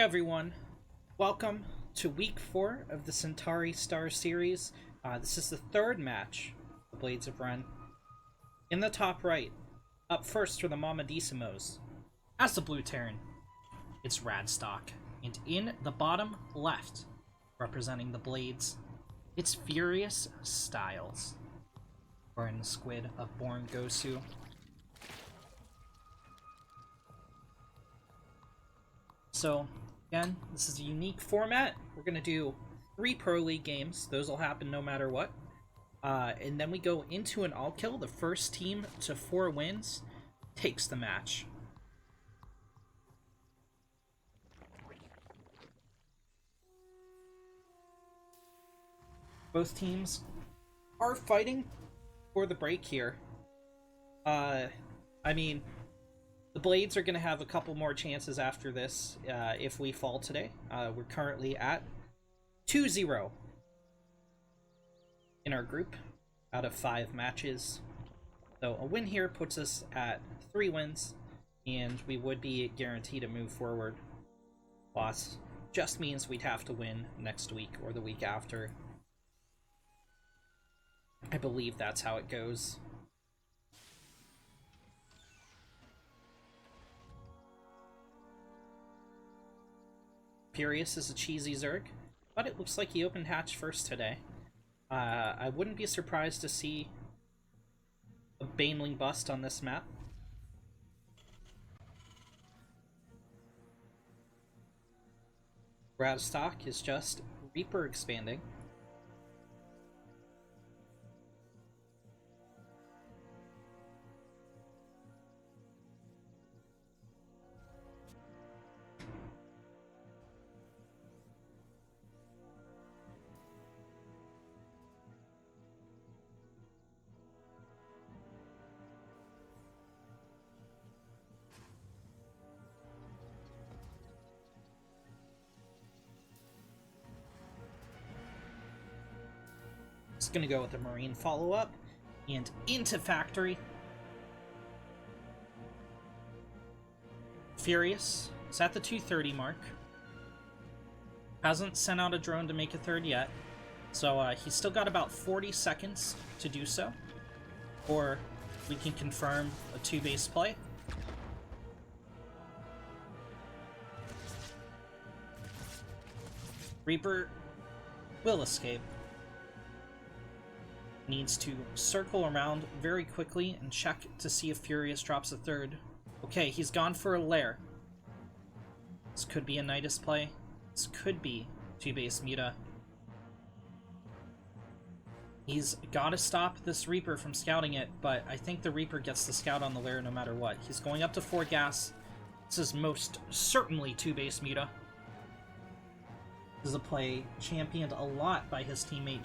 everyone, welcome to week 4 of the Centauri Star Series. This is the third match the Blades have run. In the top right, up first for the Mamadisimos, as the Blue Terran, it's Radstock. And in the bottom left, representing the Blades, it's Furious Styles, wearing the squid of Born Gosu. So, again, this is a unique format. We're going to do 3 Pro League games. Those will happen no matter what. And then we go into an all-kill. The first team to 4 wins takes the match. Both teams are fighting for the break here. I mean, the Blades are going to have a couple more chances after this if we fall today. We're currently at 2-0 in our group out of 5 matches. So a win here puts us at 3 wins, and we would be guaranteed to move forward. Loss just means we'd have to win next week or the week after. I believe that's how it goes. Furious is a cheesy Zerg, but it looks like he opened hatch first today. I wouldn't be surprised to see a Baneling bust on this map. Radstock is just Reaper expanding. Gonna go with the Marine follow-up and into Factory. Furious is at the 230 mark. Hasn't sent out a drone to make a third yet, so he's still got about 40 seconds to do so, or we can confirm a 2-base play. Reaper will escape. Needs to circle around very quickly and check to see if Furious drops a third. Okay, he's gone for a lair. This could be a Nidus play. This could be 2-base Muta. He's gotta stop this Reaper from scouting it, but I think the Reaper gets the scout on the lair no matter what. He's going up to 4 gas. This is most certainly 2-base Muta. This is a play championed a lot by his teammate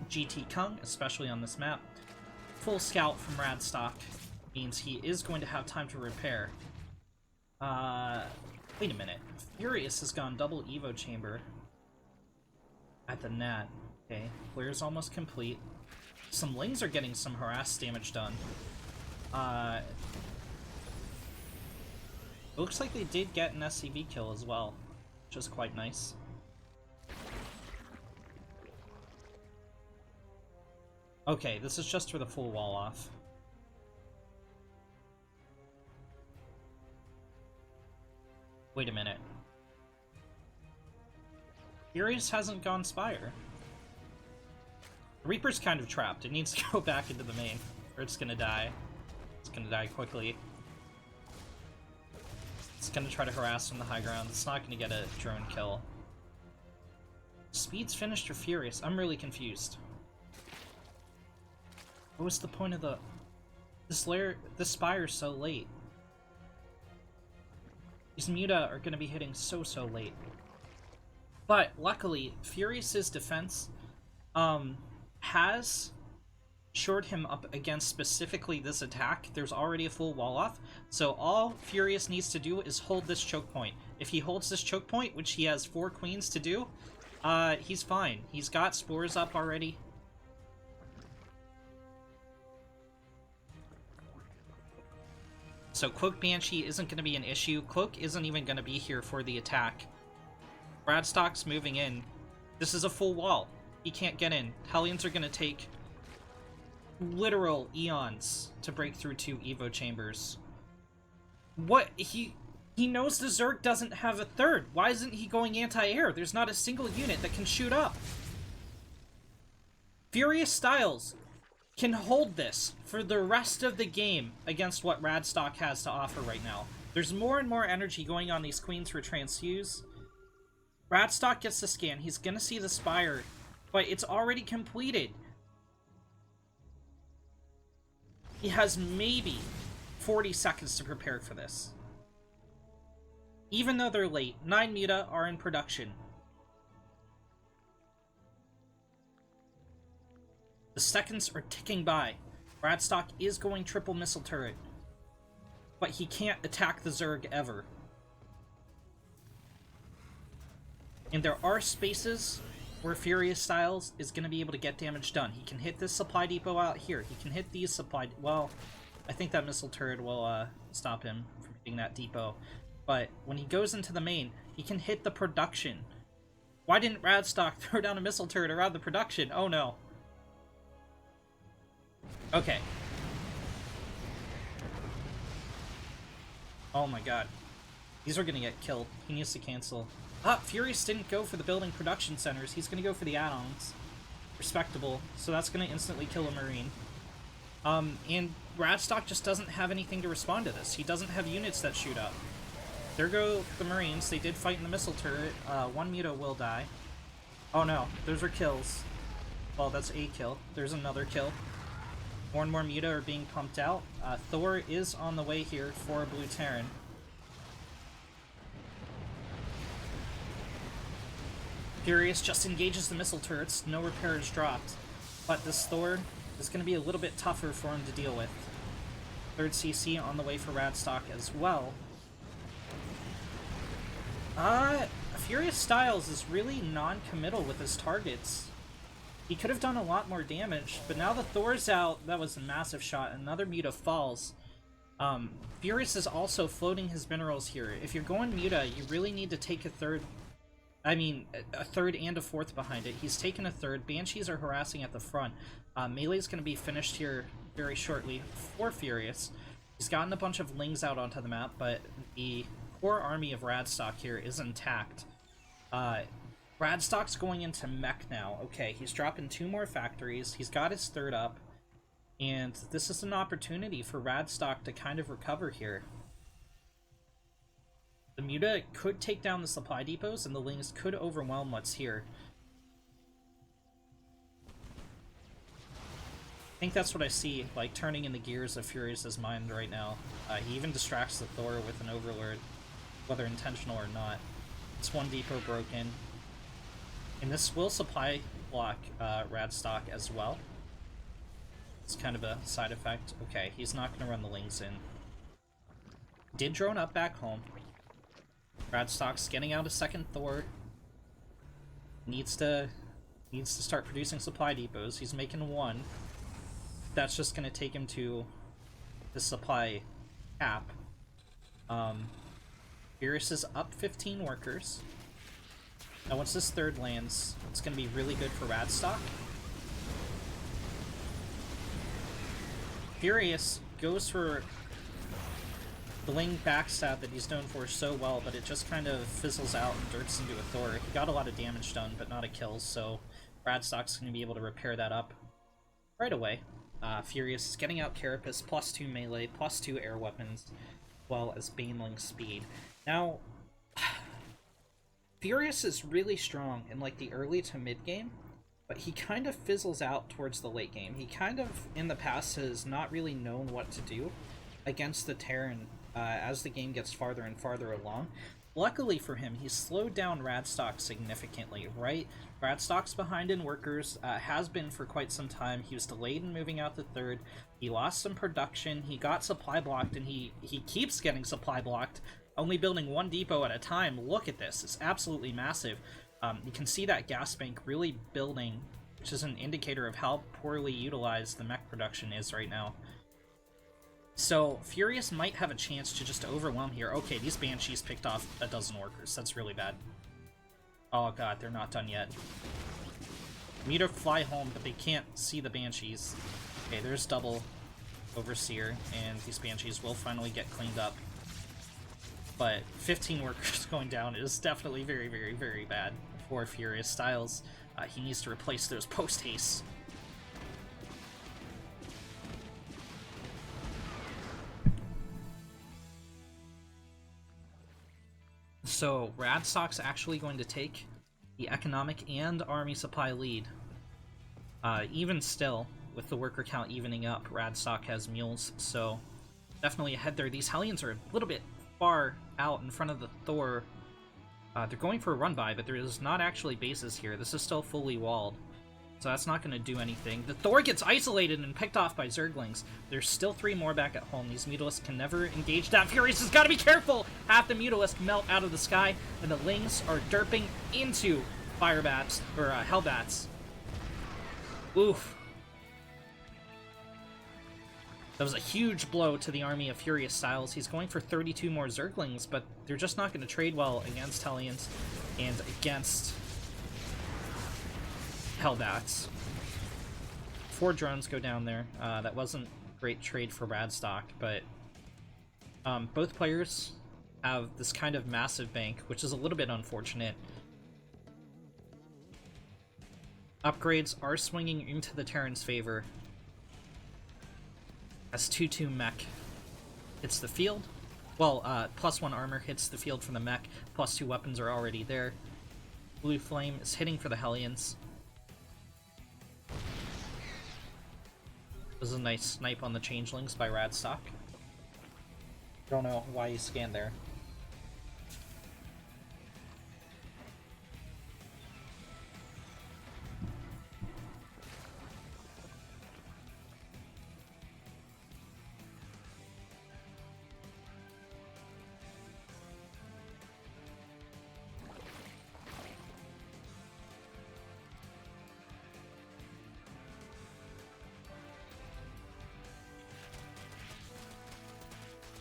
GT Kung, especially on this map. Full scout from Radstock means he is going to have time to repair. Wait a minute. Furious has gone double Evo chamber at the Nat. Okay, clear's almost complete. Some Lings are getting some harass damage done. It looks like they did get an SCV kill as well, which is quite nice. Okay, this is just for the full wall off. Wait a minute. Furious hasn't gone Spire. Reaper's kind of trapped. It needs to go back into the main, or it's gonna die. It's gonna die quickly. It's gonna try to harass from the high ground. It's not gonna get a drone kill. Speed's finished for Furious. I'm really confused. What was the point of this Spire's so late? These Muta are gonna be hitting so late. But luckily, Furious's defense has shored him up against specifically this attack. There's already a full wall off, so all Furious needs to do is hold this choke point. If he holds this choke point, which he has 4 queens to do, he's fine. He's got spores up already. So Cloak Banshee isn't going to be an issue. Cloak isn't even going to be here for the attack. Bradstock's moving in. This is a full wall. He can't get in. Hellions are gonna take literal eons to break through 2 Evo chambers. What? He knows the Zerg doesn't have a third. Why isn't he going anti-air? There's not a single unit that can shoot up. Furious Styles can hold this for the rest of the game against what Radstock has to offer right now. There's more and more energy going on these queens for transfuse. Radstock gets the scan. He's gonna see the Spire, but it's already completed. He has maybe 40 seconds to prepare for this. Even though they're late, 9 Muta are in production. The seconds are ticking by. Radstock is going triple missile turret, but he can't attack the Zerg ever. And there are spaces where Furious Styles is going to be able to get damage done. He can hit this supply depot out here. He can hit these supply... Well, I think that missile turret will stop him from hitting that depot. But when he goes into the main, he can hit the production. Why didn't Radstock throw down a missile turret around the production? Oh no. Okay. Oh my god. These are gonna get killed. He needs to cancel. Furious didn't go for the building production centers. He's gonna go for the add-ons. Respectable. So that's gonna instantly kill a Marine. And Radstock just doesn't have anything to respond to this. He doesn't have units that shoot up. There go the Marines. They did fight in the missile turret. 1 Muta will die. Oh no, those are kills. Well, that's a kill. There's another kill. More and more Muta are being pumped out. Thor is on the way here for a Blue Terran. Furious just engages the missile turrets. No repair is dropped. But this Thor is going to be a little bit tougher for him to deal with. Third CC on the way for Radstock as well. Furious Styles is really non-committal with his targets. He could have done a lot more damage, but now the Thor's out. That was a massive shot. Another Muta falls. Furious is also floating his minerals here. If you're going Muta, you really need to take a third... I mean, a third and a fourth behind it. He's taken a third. Banshees are harassing at the front. Melee's going to be finished here very shortly for Furious. He's gotten a bunch of Lings out onto the map, but the core army of Radstock here is intact. Radstock's going into mech now. Okay, he's dropping 2 more factories. He's got his third up. And this is an opportunity for Radstock to kind of recover here. The Muta could take down the supply depots, and the Lings could overwhelm what's here. I think that's what I see, like, turning in the gears of Furious's mind right now. He even distracts the Thor with an Overlord, whether intentional or not. It's 1 depot broken. And this will supply block Radstock as well. It's kind of a side effect. Okay, he's not going to run the Lings in. Did drone up back home. Radstock's getting out a second Thor. Needs to start producing supply depots. He's making 1. That's just going to take him to the supply cap. Furious is up 15 workers. Now once this third lands, it's going to be really good for Radstock. Furious goes for the Ling backstab that he's known for so well, but it just kind of fizzles out and dirts into a Thor. He got a lot of damage done, but not a kill, so Radstock's going to be able to repair that up right away. Furious is getting out Carapace, +2 melee, +2 air weapons, as well as Baneling speed. Now, Furious is really strong in like the early to mid game, but he kind of fizzles out towards the late game. He kind of, in the past, has not really known what to do against the Terran as the game gets farther and farther along. Luckily for him, he's slowed down Radstock significantly, right? Radstock's behind in workers, has been for quite some time. He was delayed in moving out the third. He lost some production. He got supply blocked, and he keeps getting supply blocked, only building 1 depot at a time. Look at this. It's absolutely massive. You can see that gas bank really building, which is an indicator of how poorly utilized the mech production is right now. So, Furious might have a chance to just overwhelm here. Okay, these Banshees picked off a dozen workers. That's really bad. Oh god, they're not done yet. Need to fly home, but they can't see the Banshees. Okay, there's double Overseer, and these Banshees will finally get cleaned up. But 15 workers going down is definitely very, very, very bad for Furious Styles. He needs to replace those post-hastes. So, Radstock's actually going to take the economic and army supply lead. Even still, with the worker count evening up, Radstock has mules, so definitely ahead there. These Hellions are a little bit far out in front of the Thor. They're going for a run-by, but there is not actually bases here. This is still fully walled, so that's not going to do anything. The Thor gets isolated and picked off by Zerglings. There's still 3 more back at home. These Mutalisks can never engage that. Furious has got to be careful! Half the Mutalisks melt out of the sky, and the Lings are derping into Firebats, or Hellbats. Oof. That was a huge blow to the army of Furious Styles. He's going for 32 more Zerglings, but they're just not going to trade well against Hellions and against Hellbats. 4 drones go down there. That wasn't a great trade for Radstock, but both players have this kind of massive bank, which is a little bit unfortunate. Upgrades are swinging into the Terran's favor. As 2-2 mech hits the field. Well, +1 armor hits the field from the mech. +2 weapons are already there. Blue Flame is hitting for the Hellions. This is a nice snipe on the Changelings by Radstock. Don't know why he scanned there.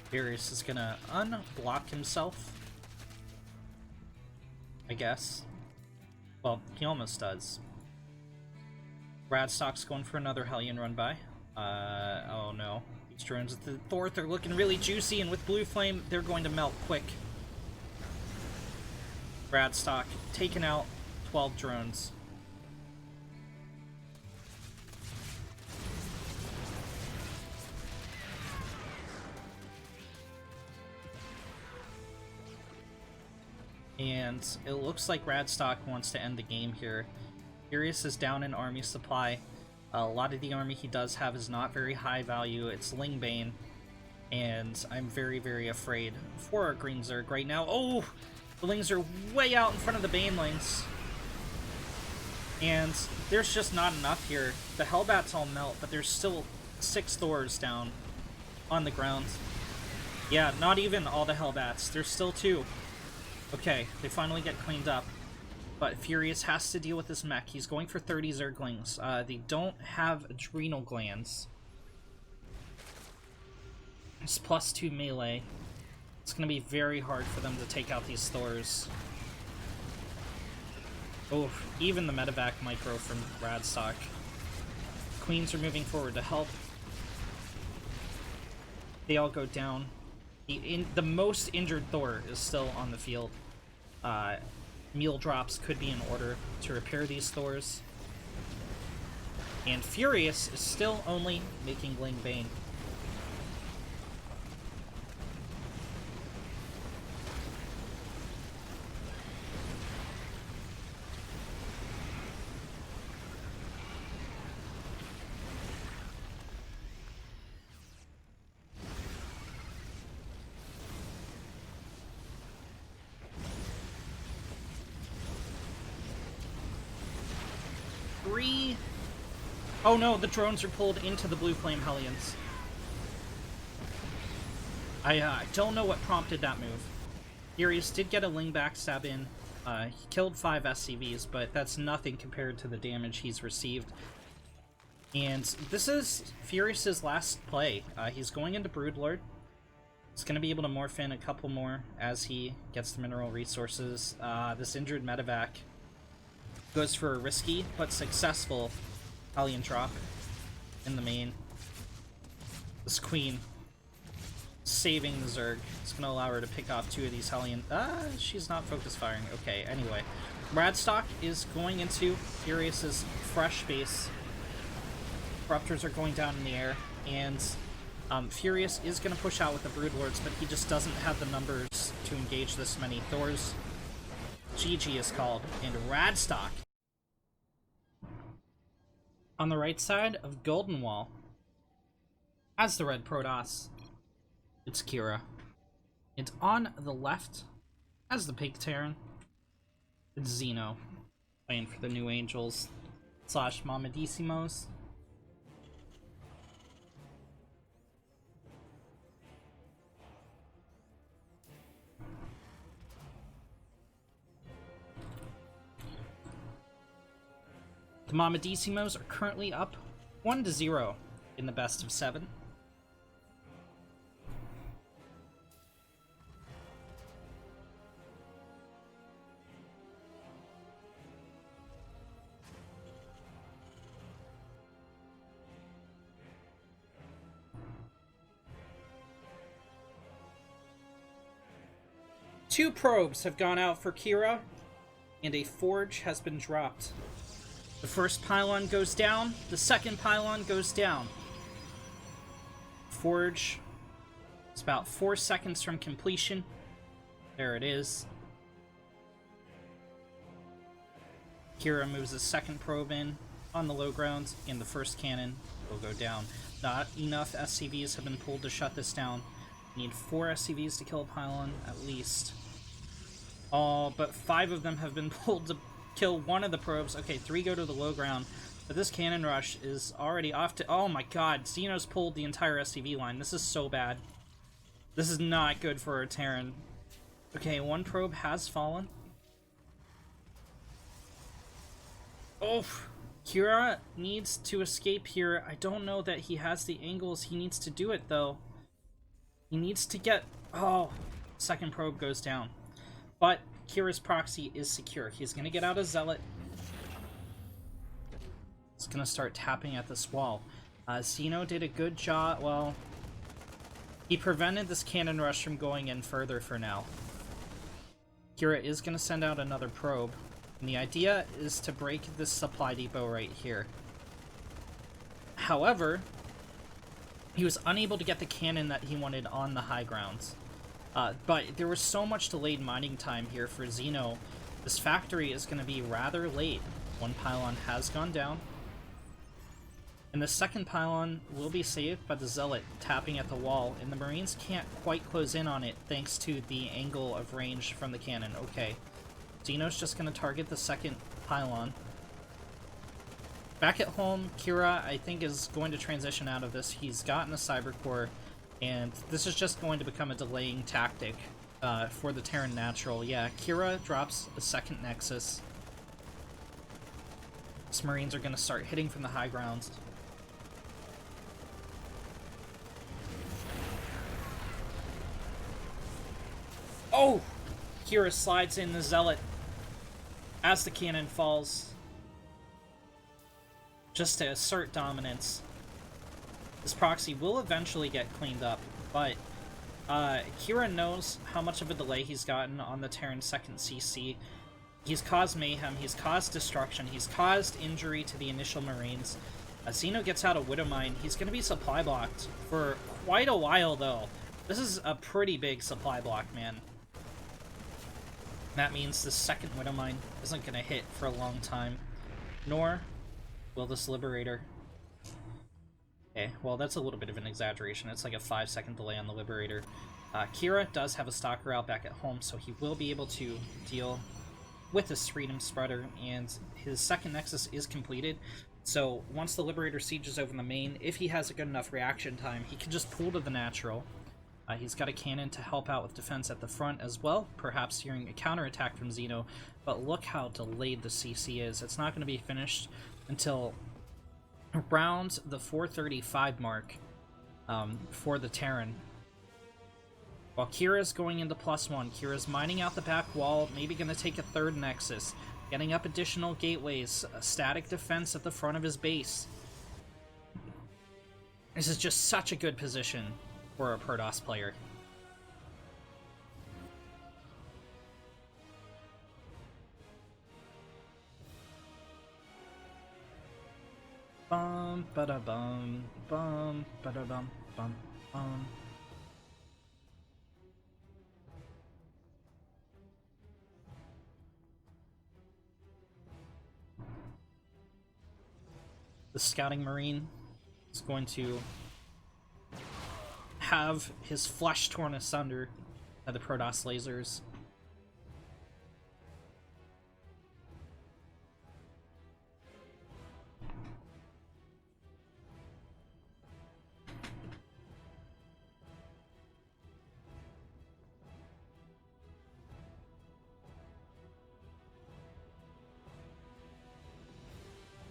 Furious is gonna unblock himself, I guess. Well, he almost does. Radstock's going for another Hellion run by. Oh no. These drones at the fourth are looking really juicy, and with Blue Flame, they're going to melt quick. Radstock taking out 12 drones. And it looks like Radstock wants to end the game here. Furious is down in army supply. A lot of the army he does have is not very high value. It's Lingbane. And I'm very, very afraid for our Green Zerg right now. Oh! The Lings are way out in front of the Banelings. And there's just not enough here. The Hellbats all melt, but there's still 6 Thors down on the ground. Yeah, not even all the Hellbats. There's still 2. Okay, they finally get cleaned up, but Furious has to deal with this mech. He's going for 30 Zerglings. They don't have adrenal glands. It's +2 melee. It's going to be very hard for them to take out these Thors. Oh, even the medevac micro from Radstock. Queens are moving forward to help. They all go down. The most injured Thor is still on the field. Meal drops could be in order to repair these Thors. And Furious is still only making Lingbane. Oh no, the drones are pulled into the Blue Flame Hellions. I don't know what prompted that move. Furious did get a Ling backstab in. He killed 5 SCVs, but that's nothing compared to the damage he's received. And this is Furious's last play. He's going into Broodlord. He's going to be able to morph in a couple more as he gets the mineral resources. This injured medevac goes for a risky but successful Hellion drop in the main. This queen saving the Zerg. It's going to allow her to pick off 2 of these Hellion. She's not focus firing. Okay, anyway. Radstock is going into Furious's fresh base. Corruptors are going down in the air, and Furious is going to push out with the Broodlords, but he just doesn't have the numbers to engage this many. Thor's GG is called, and Radstock on the right side of Golden Wall has the red Protoss. It's Kira. And on the left has the Pig Terran. It's Xeno playing for the New Angels / Mamadisimos. The Mamadisimos are currently up 1-0 in the best of 7. Two probes have gone out for Kira, and a forge has been dropped. The first pylon goes down, the second pylon goes down. Forge is about 4 seconds from completion. There it is. Kira moves a second probe in on the low ground, and the first cannon will go down. Not enough SCVs have been pulled to shut this down. Need 4 SCVs to kill a pylon, at least. Oh, but 5 of them have been pulled to kill one of the probes. Okay, 3 go to the low ground. But this cannon rush is already off to... Oh my god, Xeno's pulled the entire SCV line. This is so bad. This is not good for a Terran. Okay, 1 probe has fallen. Oh, Kira needs to escape here. I don't know that he has the angles. He needs to do it, though. He needs to get... Oh, second probe goes down. But Kira's proxy is secure. He's going to get out a Zealot. He's going to start tapping at this wall. Xeno did a good job. Well, he prevented this cannon rush from going in further for now. Kira is going to send out another probe. And the idea is to break this supply depot right here. However, he was unable to get the cannon that he wanted on the high grounds. But there was so much delayed mining time here for Xeno. This factory is going to be rather late. 1 pylon has gone down. And the second pylon will be saved by the Zealot tapping at the wall. And the Marines can't quite close in on it thanks to the angle of range from the cannon. Okay. Xeno's just going to target the second pylon. Back at home, Kira, I think, is going to transition out of this. He's gotten a Cyber Core. And this is just going to become a delaying tactic for the Terran Natural. Yeah, Kira drops a second Nexus. These Marines are going to start hitting from the high grounds. Oh! Kira slides in the Zealot as the cannon falls. Just to assert dominance. This proxy will eventually get cleaned up, but Kira knows how much of a delay he's gotten on the Terran second CC. He's caused mayhem, he's caused destruction, he's caused injury to the initial Marines. Xeno gets out a Widow Mine. He's going to be supply blocked for quite a while, though. This is a pretty big supply block, man. That means the second Widow Mine isn't going to hit for a long time, nor will this Liberator. Okay, well, that's a little bit of an exaggeration. It's like a 5-second delay on the Liberator. Kira does have a Stalker out back at home, so he will be able to deal with this Freedom Spreader, and his second Nexus is completed. So once the Liberator sieges over the main, if he has a good enough reaction time, he can just pull to the natural. He's got a cannon to help out with defense at the front as well, perhaps hearing a counterattack from Xeno, but look how delayed the CC is. It's not going to be finished until around the 4:35 mark for the Terran. While Kira's going into +1, Kira's mining out the back wall, maybe going to take a third Nexus, getting up additional gateways, a static defense at the front of his base. This is just such a good position for a Protoss player. Bum ba da bum bum ba da bum bum bum. The Scouting Marine is going to have his flesh torn asunder by the Protoss lasers.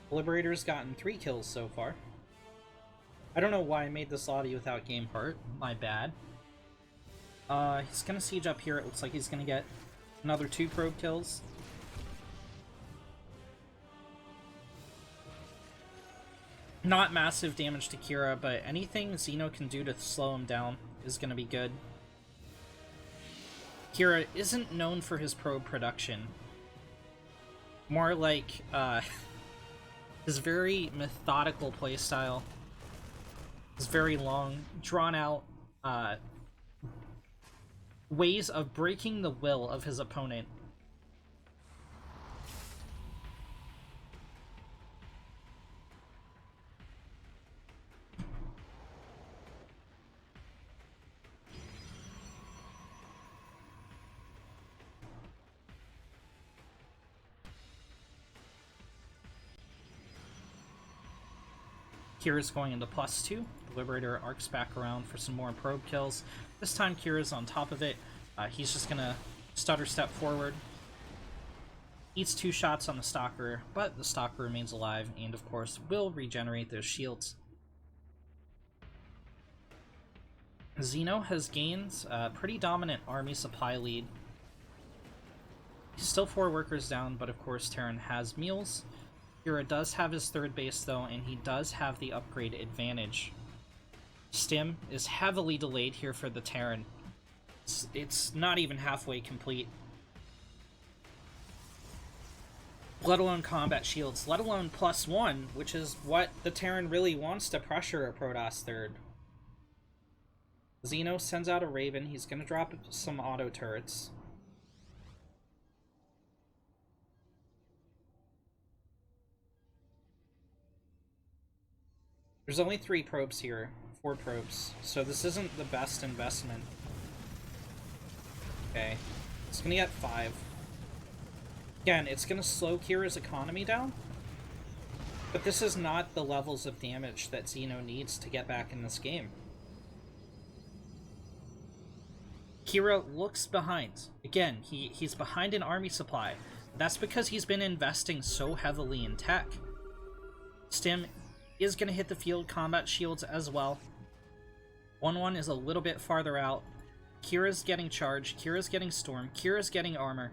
Liberator's gotten 3 kills so far. I don't know why I made this audio without game part. My bad. He's gonna siege up here. It looks like he's gonna get another 2 probe kills. Not massive damage to Kira, but anything Xeno can do to slow him down is gonna be good. Kira isn't known for his probe production. More like, his very methodical playstyle. His very long, drawn-out ways of breaking the will of his opponent. Kira's going into +2. The Liberator arcs back around for some more probe kills. This time Kira's on top of it. He's just gonna stutter step forward. Eats 2 shots on the Stalker, but the Stalker remains alive and, of course, will regenerate those shields. Xeno has gained a pretty dominant army supply lead. He's still 4 workers down, but of course Terran has mules. Kira does have his 3rd base though, and he does have the upgrade advantage. Stim is heavily delayed here for the Terran. It's not even halfway complete. Let alone combat shields, let alone +1, which is what the Terran really wants to pressure a Protoss 3rd. Xeno sends out a Raven. He's going to drop some auto turrets. There's only 3 probes here, 4 probes, so this isn't the best investment. Okay, it's gonna get 5. Again, it's gonna slow Kira's economy down, but this is not the levels of damage that Xeno needs to get back in this game. Kira looks behind. Again, he's behind in army supply. That's because he's been investing so heavily in tech. Stim is going to hit the field combat shields as well. 1-1 is a little bit farther out. Kira's getting charged. Kira's getting storm. Kira's getting armor.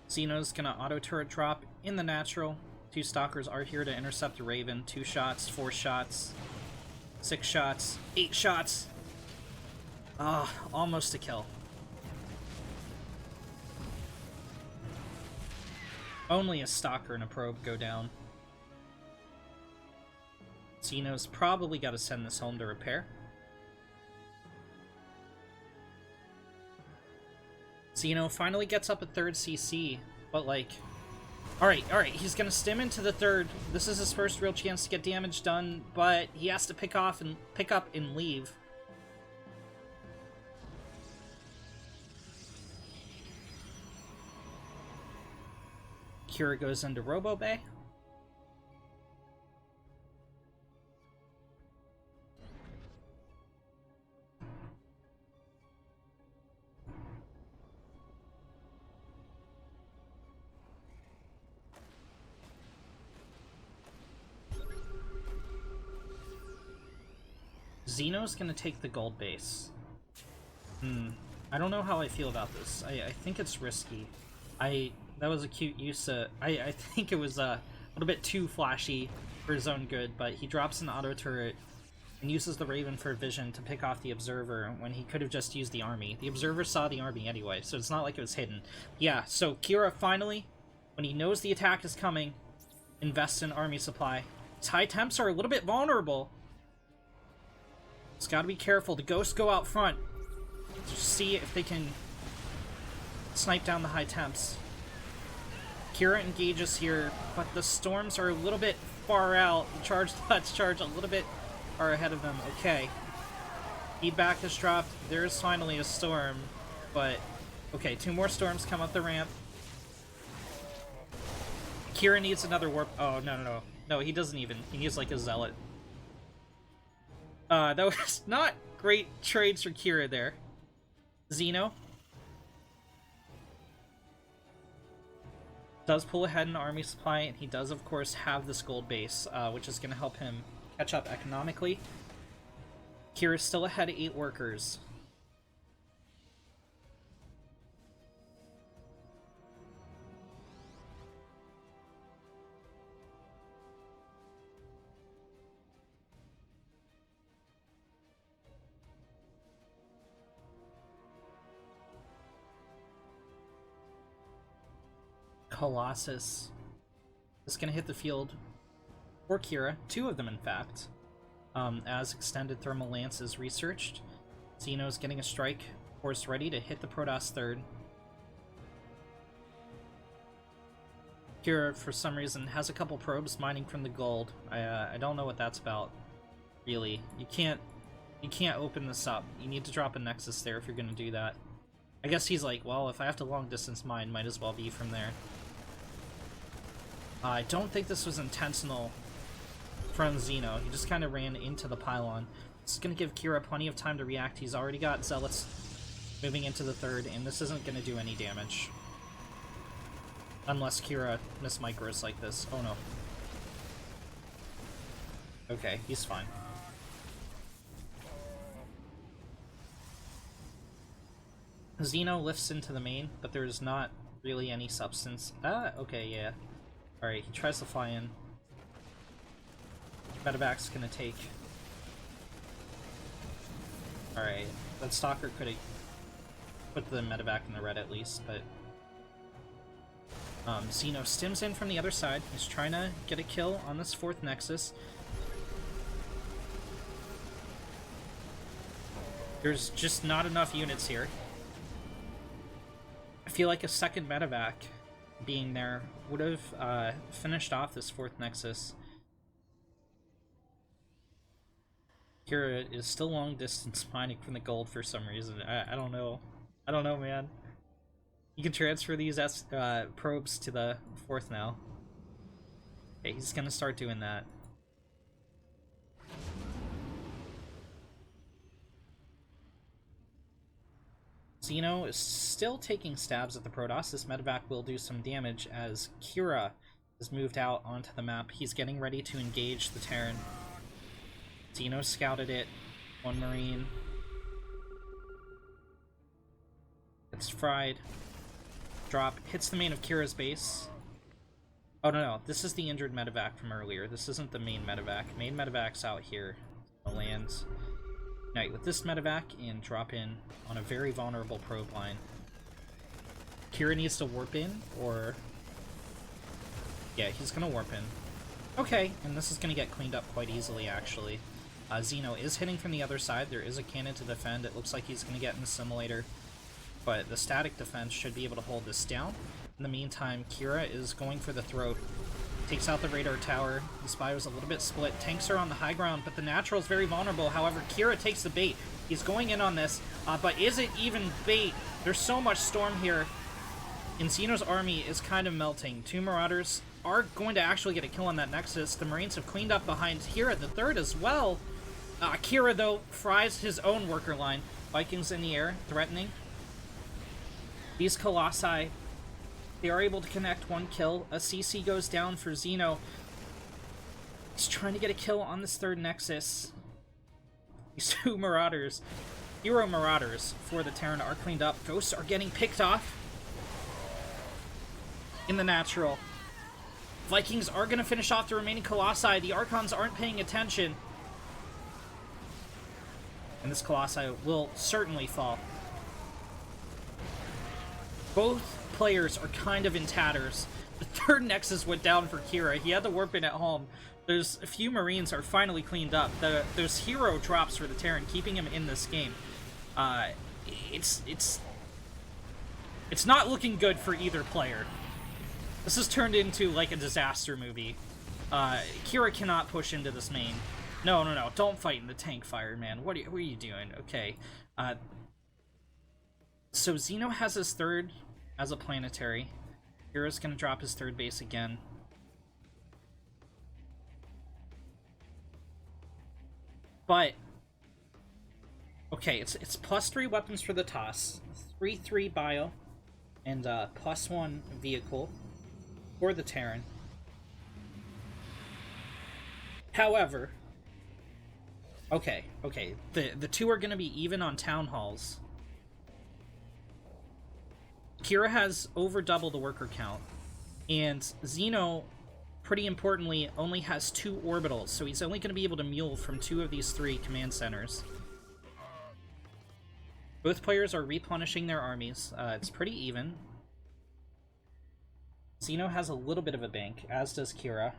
Xeno's going to auto turret drop in the natural. 2 Stalkers are here to intercept the Raven. 2 shots, 4 shots, 6 shots, 8 shots. Ah, almost a kill. Only a Stalker and a probe go down. Xeno's probably got to send this home to repair. Xeno finally gets up a 3rd CC, but like... Alright, he's gonna stim into the 3rd. This is his first real chance to get damage done, but he has to pick up and leave. Kira goes into Robo Bay. Xeno's gonna take the gold base. I don't know how I feel about this. I think it's risky. That was a cute use of... I think it was a little bit too flashy for his own good, but he drops an auto turret and uses the Raven for vision to pick off the Observer when he could have just used the army. The Observer saw the army anyway, so it's not like it was hidden. Yeah, so Kira finally, when he knows the attack is coming, invests in army supply. His high temps are a little bit vulnerable. He's got to be careful. The ghosts go out front to see if they can snipe down the high temps. Kira engages here, but the storms are a little bit far out. Let's charge a little bit are ahead of them. Okay. Feedback is dropped. There's finally a storm, but... Okay, 2 more storms come up the ramp. Kira needs another warp... Oh, no. No, he doesn't even. He needs, like, a zealot. That was not great trades for Kira there. Xeno does pull ahead in army supply, and he does, of course, have this gold base, which is going to help him catch up economically. Kira's still ahead 8 workers. Colossus is going to hit the field for Kira, 2 of them in fact, as extended thermal lance is researched. Xeno's getting a strike force ready to hit the Protoss 3rd. Kira, for some reason, has a couple probes mining from the gold. I don't know what that's about, really. You can't open this up. You need to drop a Nexus there if you're going to do that. I guess he's like, well, if I have to long distance mine, might as well be from there. I don't think this was intentional from Xeno. He just kind of ran into the pylon. This is going to give Kira plenty of time to react. He's already got Zealots moving into the 3rd, and this isn't going to do any damage. Unless Kira mismicros like this. Oh no. Okay, he's fine. Xeno lifts into the main, but there's not really any substance. Okay, yeah. Alright, he tries to fly in. Medevac's gonna take. Alright, that Stalker could've put the Medevac in the red at least, but... Xeno stims in from the other side. He's trying to get a kill on this 4th Nexus. There's just not enough units here. I feel like a second Medevac being there would have finished off this 4th Nexus. Kira is still long distance mining from the gold for some reason. I don't know. I don't know, man. You can transfer these probes to the 4th now. Okay, he's gonna start doing that. Xeno is still taking stabs at the Protoss. This Medevac will do some damage as Kira is moved out onto the map. He's getting ready to engage the Terran. Xeno scouted it. 1 Marine. It's fried. Drop. Hits the main of Kira's base. Oh, no. This is the injured Medevac from earlier. This isn't the main Medevac. Main Medevac's out here. The lands. Ignite with this Medevac and drop in on a very vulnerable probe line. Kira needs to warp in, or... Yeah, he's gonna warp in. Okay, and this is gonna get cleaned up quite easily, actually. Xeno is hitting from the other side. There is a cannon to defend. It looks like he's gonna get an assimilator. But the static defense should be able to hold this down. In the meantime, Kira is going for the throat. Takes out the radar tower. The spy was a little bit split. Tanks are on the high ground, but the natural is very vulnerable. However, Kira takes the bait. He's going in on this, but is it even bait? There's so much storm here. And Xeno's army is kind of melting. 2 Marauders are going to actually get a kill on that Nexus. The Marines have cleaned up behind here at the 3rd as well. Kira, though, fries his own worker line. Vikings in the air, threatening. These Colossi, they are able to connect 1 kill. A CC goes down for Xeno. He's trying to get a kill on this 3rd Nexus. These two Marauders, Hero Marauders for the Terran are cleaned up. Ghosts are getting picked off in the natural. Vikings are going to finish off the remaining Colossi. The Archons aren't paying attention. And this Colossi will certainly fall. Both players are kind of in tatters. The third Nexus went down for Kira. He had the warp in at home. There's a few Marines are finally cleaned up. Those hero drops for the Terran, keeping him in this game. It's not looking good for either player. This has turned into like a disaster movie. Kira cannot push into this main. No, don't fight in the tank fire, man. What are you doing? Okay. So Xeno has his third as a planetary. Kira's gonna drop his third base again. But okay, it's +3 weapons for the toss, 3/3 bio, and +1 vehicle for the Terran. However, okay, the two are gonna be even on town halls. Kira has over double the worker count, and Xeno, pretty importantly, only has 2 orbitals, so he's only going to be able to mule from 2 of these 3 command centers. Both players are replenishing their armies. It's pretty even. Xeno has a little bit of a bank, as does Kira.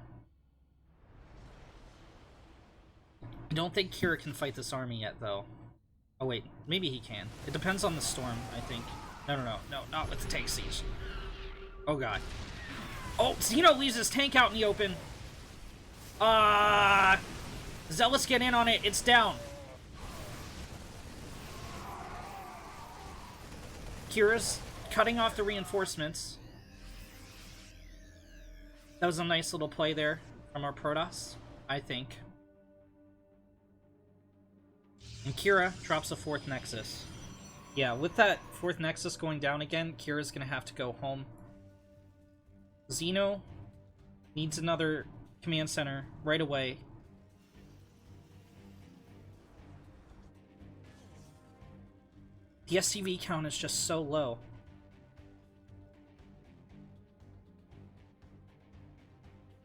I don't think Kira can fight this army yet, though. Oh wait, maybe he can. It depends on the storm, I think. No, not with the tank siege. Oh god. Oh, Xeno leaves his tank out in the open. Zealots get in on it. It's down. Kira's cutting off the reinforcements. That was a nice little play there from our Protoss, I think. And Kira drops a 4th Nexus. Yeah, with that 4th Nexus going down again, Kira's gonna have to go home. Xeno needs another command center right away. The SCV count is just so low.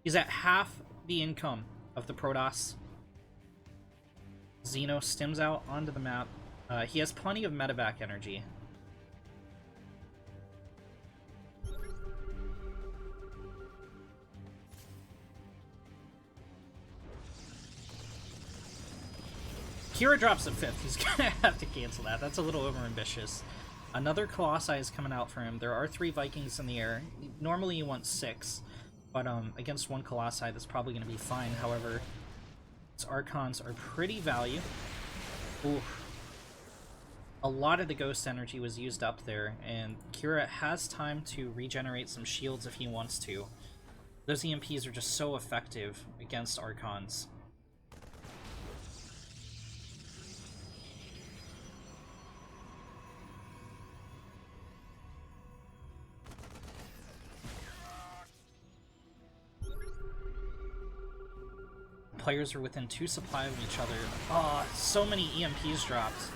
He's at half the income of the Protoss. Xeno stims out onto the map. He has plenty of medevac energy. Kira drops a 5th. He's gonna have to cancel that. That's a little overambitious. Another Colossi is coming out for him. There are 3 Vikings in the air. Normally you want 6, but against 1 Colossi that's probably gonna be fine. However, its Archons are pretty value. Oof. A lot of the ghost energy was used up there, and Kira has time to regenerate some shields if he wants to. Those EMPs are just so effective against Archons. Players are within 2 supply of each other. Oh, so many EMPs dropped.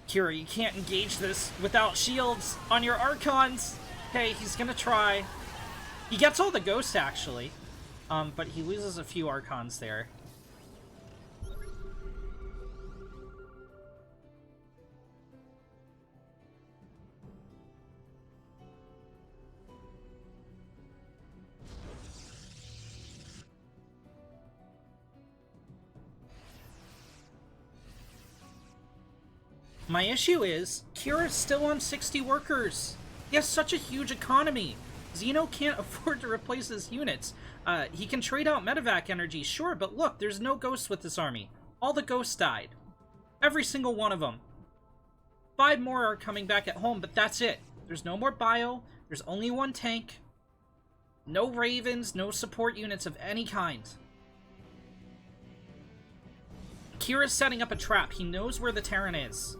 Kira, you can't engage this without shields on your Archons! Okay, he's gonna try. He gets all the ghosts, actually. But he loses a few Archons there. My issue is, Kira's still on 60 workers. He has such a huge economy. Xeno can't afford to replace his units. He can trade out medevac energy, sure, but look, there's no ghosts with this army. All the ghosts died. Every single one of them. 5 more are coming back at home, but that's it. There's no more bio. There's only 1 tank. No Ravens, no support units of any kind. Kira's setting up a trap. He knows where the Terran is.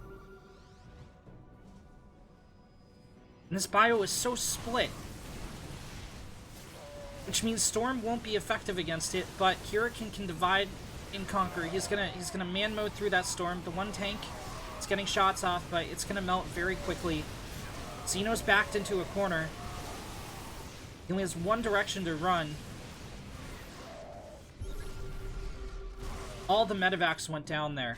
And this bio is so split. Which means Storm won't be effective against it, but Kira can divide in Conquer. He's gonna man mode through that storm. The one tank is getting shots off, but it's gonna melt very quickly. Xeno's backed into a corner. He only has one direction to run. All the medevacs went down there.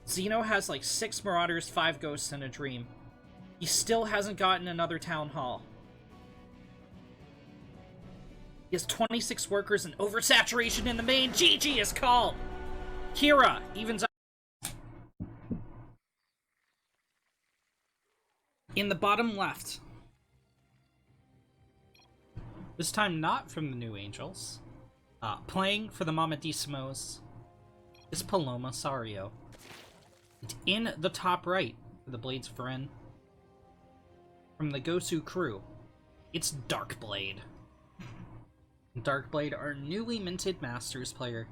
Xeno has like 6 Marauders, 5 Ghosts, and a Dream. He still hasn't gotten another Town Hall. He has 26 workers and oversaturation in the main. GG is called! Kira evens up. In the bottom left. This time not from the New Angels. Playing for the Mamadisimos is Paloma Sario. And in the top right for the Blades of Ren, from the Gosu crew, it's Darkblade. Darkblade, our newly minted Masters player.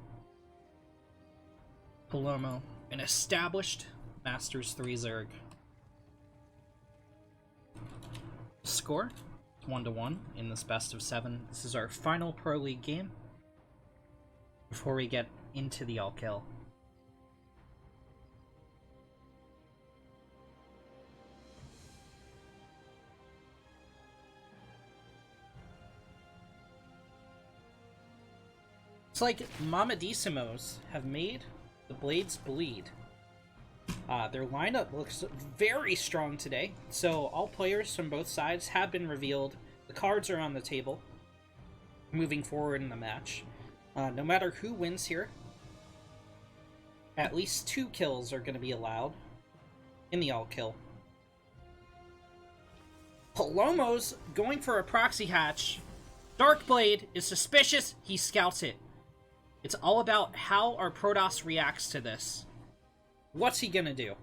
Palomo, an established Masters 3 Zerg. Score 1-1 in this best of 7. This is our final Pro League game before we get into the all-kill. It's like Mamadisimos have made the Blades bleed. Their lineup looks very strong today, so all players from both sides have been revealed. The cards are on the table moving forward in the match. No matter who wins here, at least 2 kills are going to be allowed in the all-kill. Palomo's going for a proxy hatch. Darkblade is suspicious. He scouts it. It's all about how our Protoss reacts to this. What's he gonna do?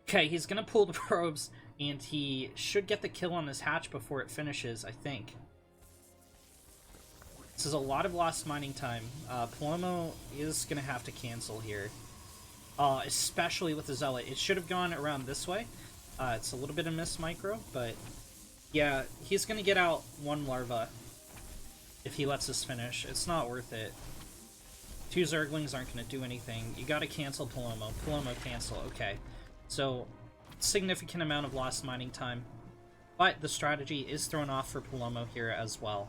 Okay, he's gonna pull the probes, and he should get the kill on this hatch before it finishes, I think. This is a lot of lost mining time. Palomo is gonna have to cancel here. Especially with the Zealot. It should have gone around this way. It's a little bit of miss micro, but yeah, he's gonna get out 1 larva if he lets us finish. It's not worth it. 2 Zerglings aren't going to do anything. You gotta cancel Palomo. Palomo cancel. Okay. So, significant amount of lost mining time. But the strategy is thrown off for Palomo here as well.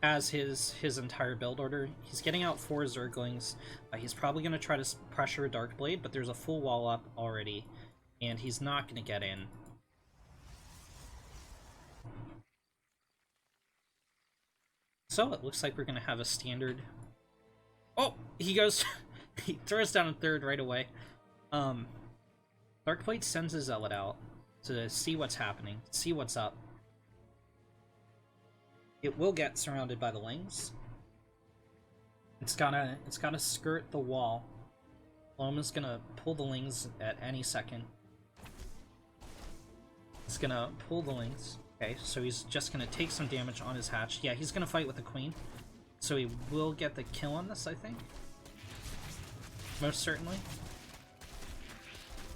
As his entire build order. He's getting out 4 Zerglings. He's probably going to try to pressure Darkblade, but there's a full wall up already. And he's not going to get in. So it looks like we're going to have a standard... Oh! He goes... he throws down a 3rd right away. Darkblade sends his Zealot out to see what's happening, see what's up. It will get surrounded by the Lings. It's gotta skirt the wall. Paloma's gonna pull the Lings at any second. He's gonna pull the Lings. Okay, so he's just gonna take some damage on his hatch. Yeah, he's gonna fight with the Queen. So he will get the kill on this, I think. Most certainly.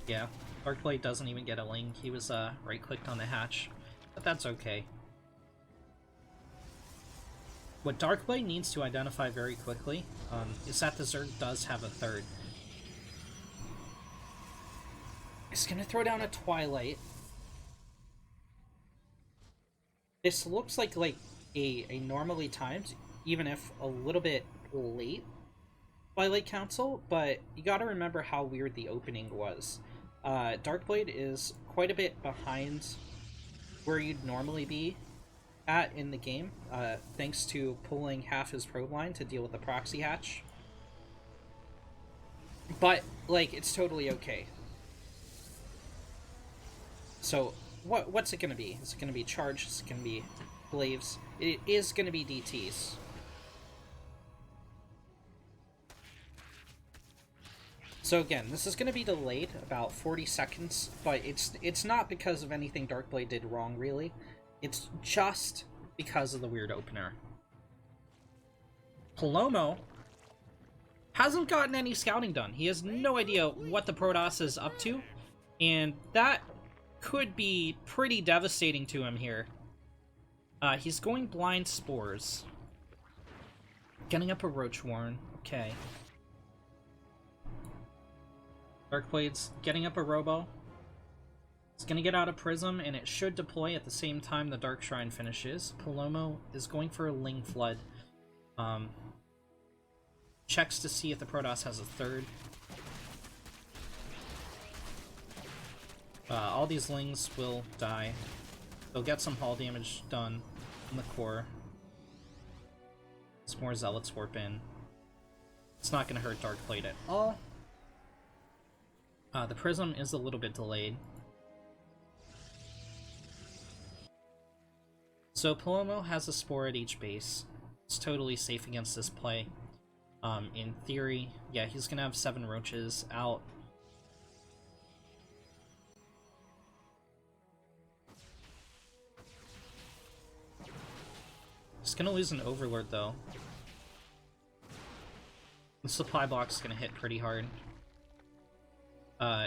Yeah, Darkblade doesn't even get a Ling. He was right-clicked on the hatch. But that's okay. What Darkblade needs to identify very quickly is that the Zerg does have a 3rd. He's gonna throw down a Twilight. This looks like a normally timed, even if a little bit late, Twilight Council, but you gotta remember how weird the opening was. Darkblade is quite a bit behind where you'd normally be at in the game, thanks to pulling half his probe line to deal with the proxy hatch. But, like, it's totally okay. So, what's it gonna be? Is it gonna be charge? Is it gonna be glaives? It is gonna be DTs. So again, this is gonna be delayed about 40 seconds, but it's not because of anything Darkblade did wrong, really. It's just because of the weird opener. Palomo hasn't gotten any scouting done. He has no idea what the Protoss is up to, and that could be pretty devastating to him here. He's going blind spores. Getting up a Roach Warren. Okay. Darkblade's getting up a Robo. It's gonna get out a Prism, and it should deploy at the same time the Dark Shrine finishes. Palomo is going for a Ling Flood. Checks to see if the Protoss has a third. All these Lings will die. They'll get some hull damage done in the core. Some more Zealots warp in. It's not going to hurt Darkblade at all. The Prism is a little bit delayed. So Palomo has a Spore at each base. It's totally safe against this play. In theory, yeah, he's going to have 7 Roaches out. He's gonna lose an Overlord, though. The supply block's gonna hit pretty hard.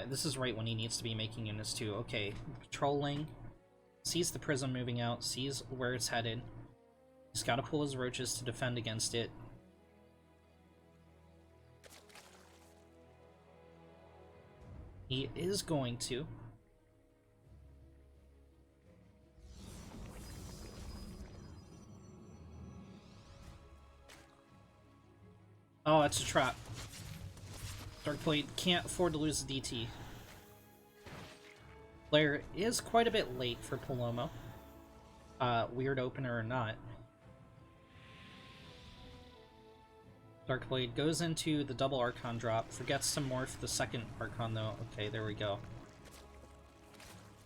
This is right when he needs to be making units, too. Okay, patrolling. Sees the Prism moving out, sees where it's headed. He's gotta pull his Roaches to defend against it. He is going to. Oh, it's a trap. Darkblade can't afford to lose the DT. Player is quite a bit late for Palomo. Weird opener or not. Darkblade goes into the double Archon drop, forgets to morph the second Archon though. Okay, there we go.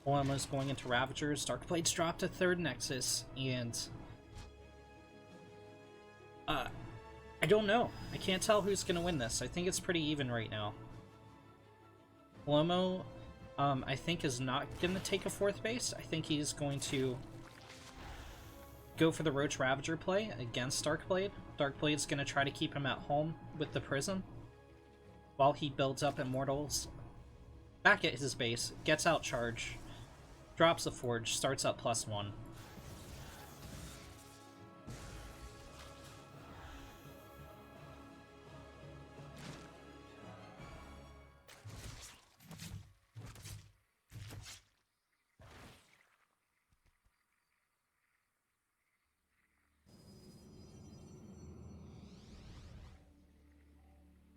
Palomo's going into Ravagers. Darkblade's dropped a third Nexus, and I don't know. I can't tell who's going to win this. I think it's pretty even right now. Palomo, I think, is not going to take a 4th base. I think he's going to go for the Roach Ravager play against Darkblade. Darkblade's going to try to keep him at home with the Prism while he builds up Immortals back at his base, gets out Charge, drops the Forge, starts up +1.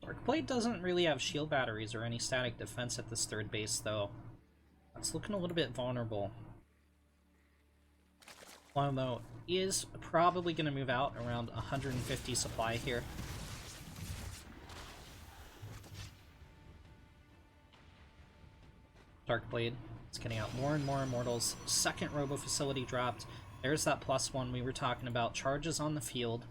Darkblade doesn't really have shield batteries or any static defense at this 3rd base, though. That's looking a little bit vulnerable. Palomo is probably going to move out around 150 supply here. Darkblade is getting out more and more Immortals. 2nd Robo Facility dropped. There's that +1 we were talking about. Charges on the field.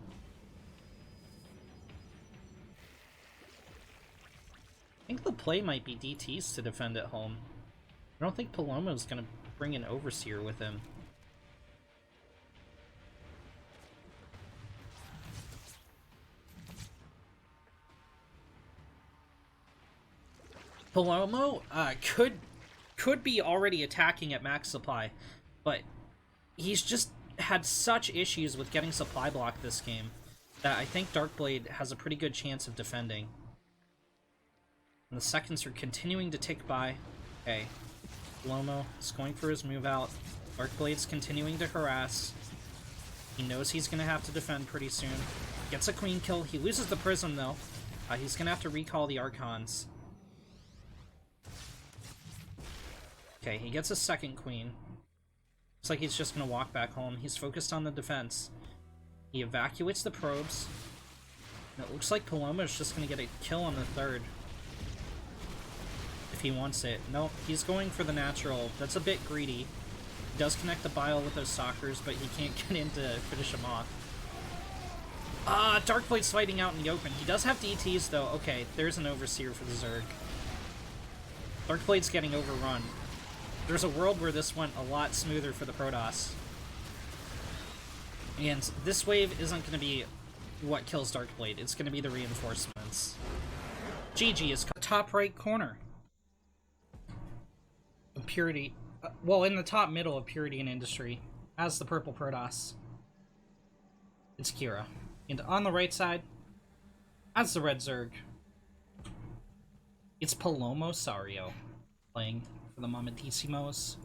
I think the play might be DTs to defend at home. I don't think Palomo's going to bring an Overseer with him. Palomo could be already attacking at max supply, but he's just had such issues with getting supply block this game that I think Darkblade has a pretty good chance of defending. And the seconds are continuing to tick by. Okay. Palomo is going for his move out. Darkblade's continuing to harass. He knows he's going to have to defend pretty soon. Gets a Queen kill. He loses the Prism, though. He's going to have to recall the Archons. Okay, he gets a 2nd Queen. Looks like he's just going to walk back home. He's focused on the defense. He evacuates the probes. And it looks like Palomo is just going to get a kill on the 3rd. If he wants it. Nope, he's going for the natural. That's a bit greedy. He does connect the Bile with those Stalkers, but he can't get in to finish him off. Darkblade's fighting out in the open. He does have DTs, though. Okay, there's an Overseer for the Zerg. Darkblade's getting overrun. There's a world where this went a lot smoother for the Protoss. And this wave isn't going to be what kills Darkblade. It's going to be the reinforcements. GG is top right corner. Purity. Well, in the top middle of Purity and Industry, as the purple Protoss, it's Kira. And on the right side, as the red Zerg, it's Palomo Sario playing for the Mamadisimos.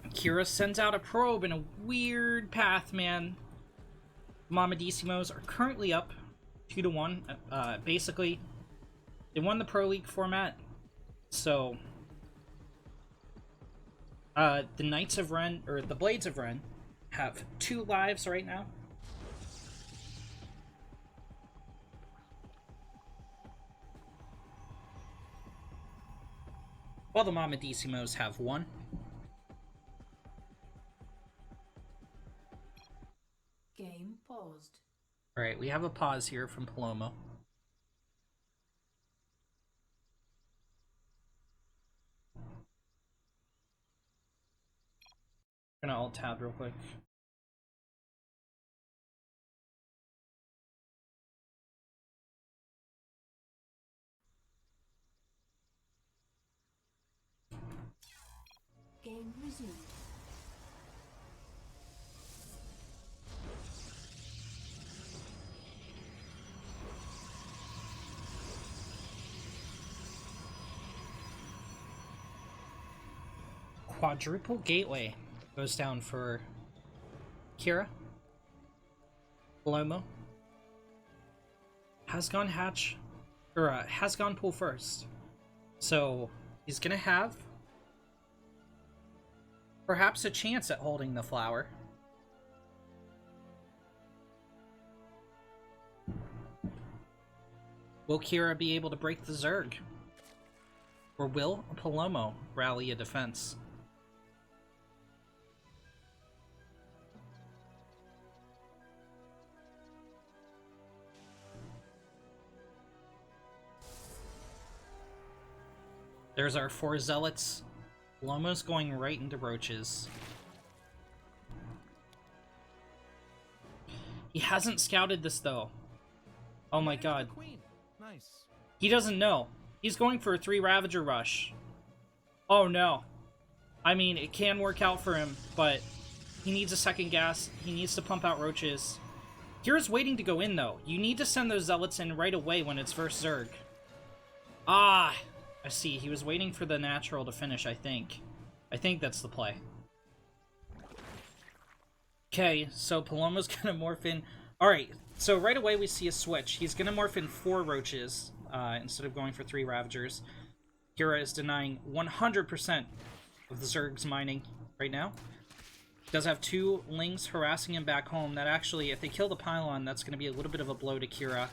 Kira sends out a probe in a weird path, man. Mamadisimos are currently up 2-1. Basically, they won the Pro League format, so the Knights of Ren, or the Blades of Ren, have 2 lives right now. While the Mamadisimos have 1. Game paused. Alright, we have a pause here from Palomo. I'm gonna alt-tab real quick. Game resumed. Quadruple Gateway goes down for Kira. Palomo has gone hatch, or has gone pool first. So he's gonna have perhaps a chance at holding the flower. Will Kira be able to break the Zerg? Or will Palomo rally a defense? There's our 4 zealots. Palomo's going right into roaches. He hasn't scouted this though. Oh my god. Nice. He doesn't know. He's going for a 3 Ravager rush. Oh no. I mean, it can work out for him, but he needs a second gas. He needs to pump out roaches. Kira's waiting to go in though. You need to send those zealots in right away when it's first Zerg. Ah! I see. He was waiting for the natural to finish, I think. I think that's the play. Okay, so Palomo's gonna morph in. Alright, so right away we see a switch. He's gonna morph in 4 roaches instead of going for 3 Ravagers. Kira is denying 100% of the Zerg's mining right now. He does have 2 Lings harassing him back home. That actually, if they kill the pylon, that's gonna be a little bit of a blow to Kira.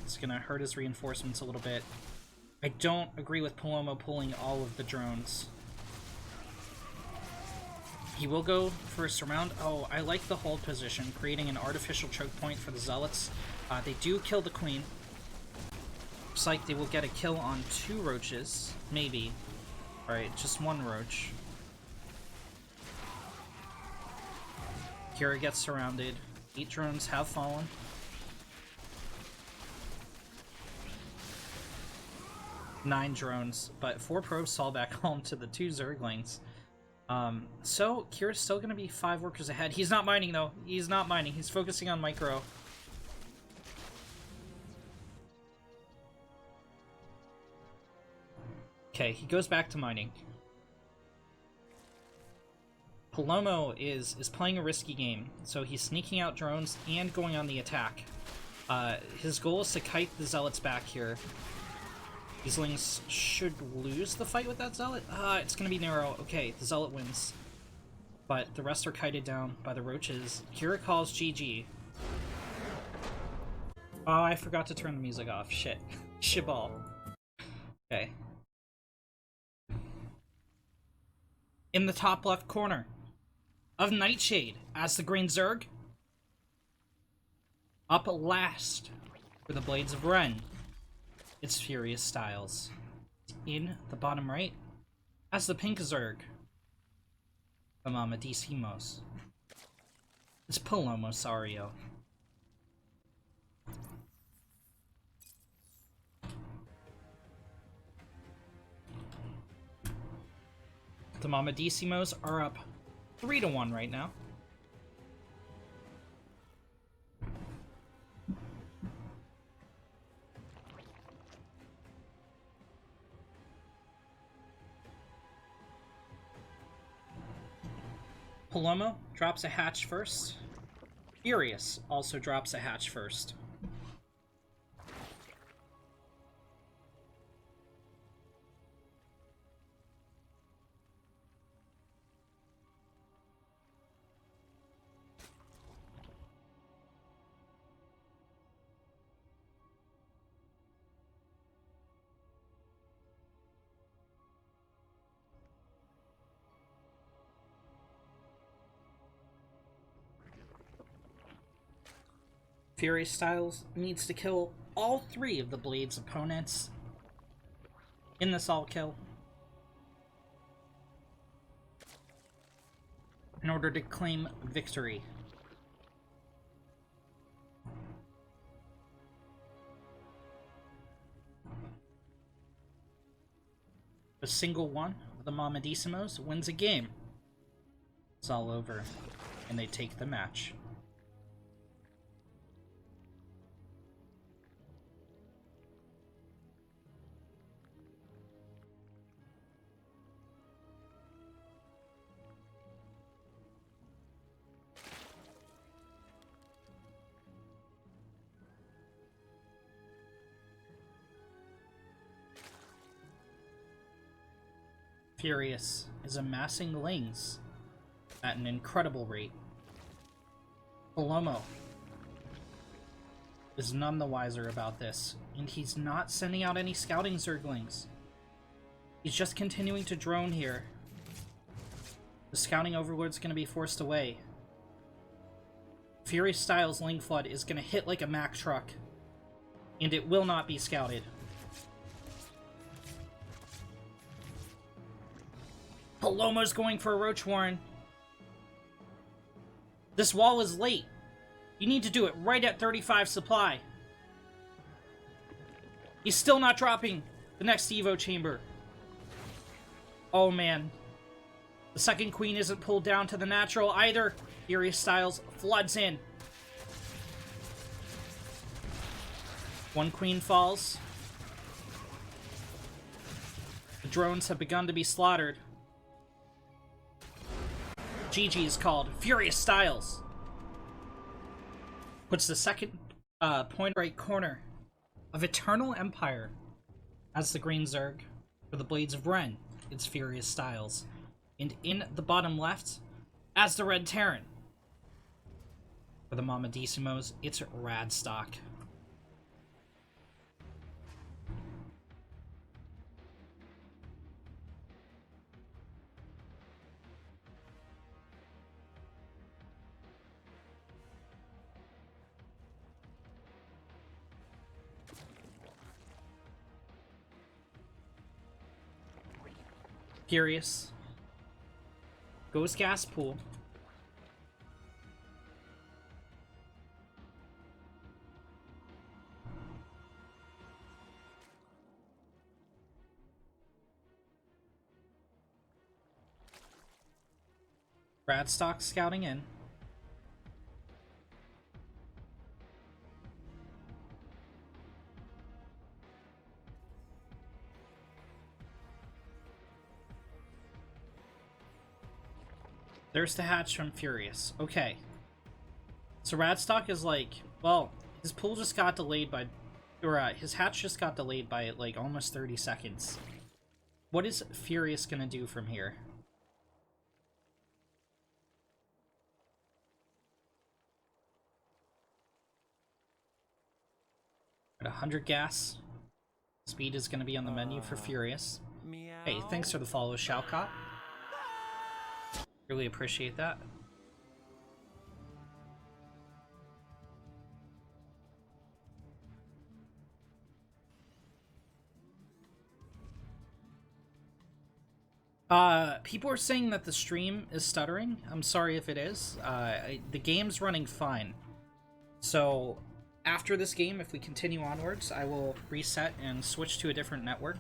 It's gonna hurt his reinforcements a little bit. I don't agree with Palomo pulling all of the drones. He will go for a surround. Oh, I like the hold position, creating an artificial choke point for the zealots. They do kill the queen. Looks like they will get a kill on 2 roaches, maybe. Alright, just 1 roach. Kira gets surrounded. 8 drones have fallen. Nine drones, but 4 probes fall back home to the 2 Zerglings. So Kira's still gonna be 5 workers ahead. He's not mining though. He's not mining. He's focusing on micro. Okay, he goes back to mining. Palomo is playing a risky game, so he's sneaking out drones and going on the attack. His goal is to kite the zealots back here. These Lings should lose the fight with that zealot. It's gonna be narrow. Okay, the zealot wins. But the rest are kited down by the roaches. Kira calls GG. Oh, I forgot to turn the music off. Shit. Shibal. Okay. In the top left corner of Nightshade as the Green Zerg. Up last for the Blades of Ren. It's Furious Styles. In the bottom right as the Pink Zerg. The Mamadisimos. It's Palomosario. The Mamadisimos are up 3-1 right now. Palomo drops a hatch first. Furious also drops a hatch first. Fury Styles needs to kill all 3 of the Blade's opponents in this all kill in order to claim victory. A single one of the Mamadisimos wins a game. It's all over, and they take the match. Furious is amassing lings at an incredible rate. Palomo is none the wiser about this, and he's not sending out any scouting zerglings. He's just continuing to drone here. The scouting overlord's going to be forced away. Fury Styles Ling Flood is going to hit like a Mack truck, and it will not be scouted. Palomo's going for a Roach Warren. This wall is late. You need to do it right at 35 supply. He's still not dropping the next Evo chamber. Oh man. The second queen isn't pulled down to the natural either. Furious Styles floods in. One queen falls. The drones have begun to be slaughtered. GG is called. Furious Styles puts the second point right corner of Eternal Empire as the green Zerg. For the Blades of Ren, it's Furious Styles. And in the bottom left, as the red Terran. For the Mamadisimos, it's Radstock. Furious goes gas pool. Radstock scouting in. There's the hatch from Furious. Okay. So Radstock is like, well, his pull just got delayed by, or his hatch just got delayed by like almost 30 seconds. What is Furious gonna do from here? At 100 gas. Speed is gonna be on the menu for Furious. Hey, thanks for the follow, Shalcott. Really appreciate that. People are saying that the stream is stuttering. I'm sorry if it is. The game's running fine. So, after this game, if we continue onwards, I will reset and switch to a different network.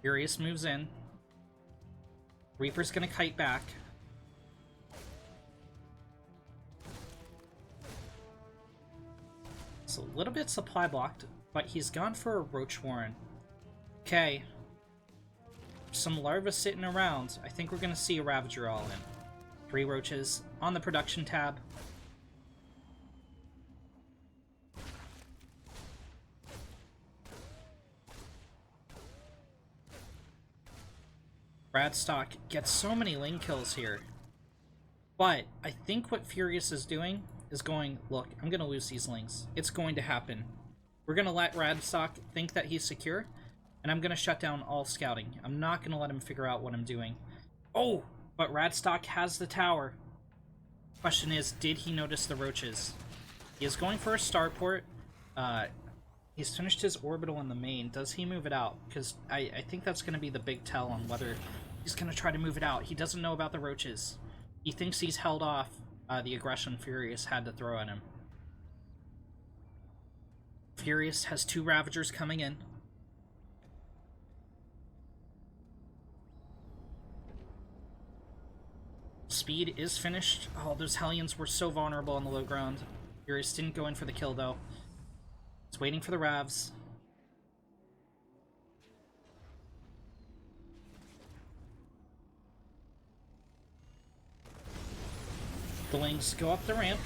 Furious moves in. Reaper's gonna kite back. It's a little bit supply blocked, but he's gone for a Roach Warren. Okay. Some larvae sitting around. I think we're gonna see a Ravager all in. 3 roaches on the production tab. Bradstock gets so many lane kills here. But I think what Furious is doing is going, look, I'm going to lose these lings. It's going to happen. We're going to let Bradstock think that he's secure, and I'm going to shut down all scouting. I'm not going to let him figure out what I'm doing. Oh, but Radstock has the tower. Question is, did he notice the roaches? He is going for a starport. He's finished his orbital in the main. Does he move it out? Because I think that's going to be the big tell on whether he's going to try to move it out. He doesn't know about the roaches. He thinks he's held off the aggression Furious had to throw at him. Furious has 2 Ravagers coming in. Speed is finished. Oh, those Hellions were so vulnerable on the low ground. Furious didn't go in for the kill, though. He's waiting for the Ravs. The Lings go up the ramp.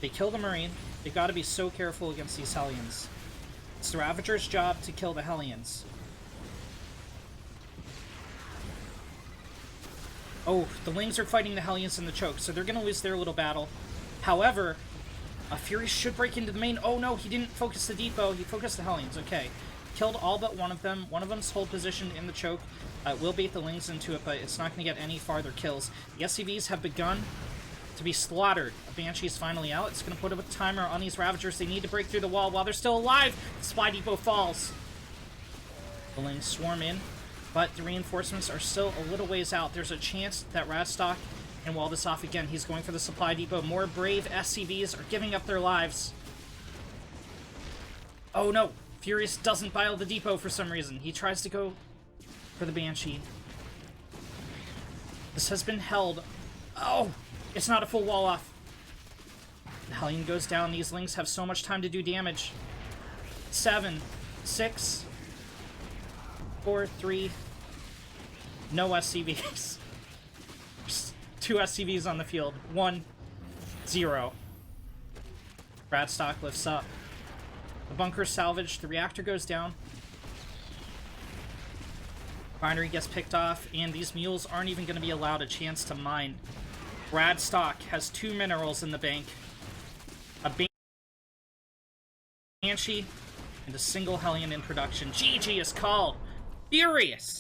They kill the Marine. They've got to be so careful against these Hellions. It's the Ravager's job to kill the Hellions. Oh, the Lings are fighting the Hellions in the choke, so they're going to lose their little battle. However, Furious should break into the main. Oh no, he didn't focus the depot. He focused the Hellions. Okay. Killed all but one of them. One of them's hold positioned in the choke. Will bait the Lings into it, but it's not going to get any farther kills. The SCVs have begun to be slaughtered. A Banshee's finally out. It's going to put a timer on these Ravagers. They need to break through the wall while they're still alive. The supply depot falls. The Lings swarm in, but the reinforcements are still a little ways out. There's a chance that Radstock can wall this off again. He's going for the supply depot. More brave SCVs are giving up their lives. Oh no! Furious doesn't bile the depot for some reason. He tries to go for the Banshee. This has been held. Oh! It's not a full wall off. The Hellion goes down. These Lings have so much time to do damage. 7, 6, 4, 3. No SCVs. 2 SCVs on the field. 1, 0. Bradstock lifts up. The bunker's salvaged. The reactor goes down. Binary gets picked off, and these mules aren't even going to be allowed a chance to mine. Bradstock has 2 minerals in the bank. A Banshee and a single Hellion in production. GG is called. Furious!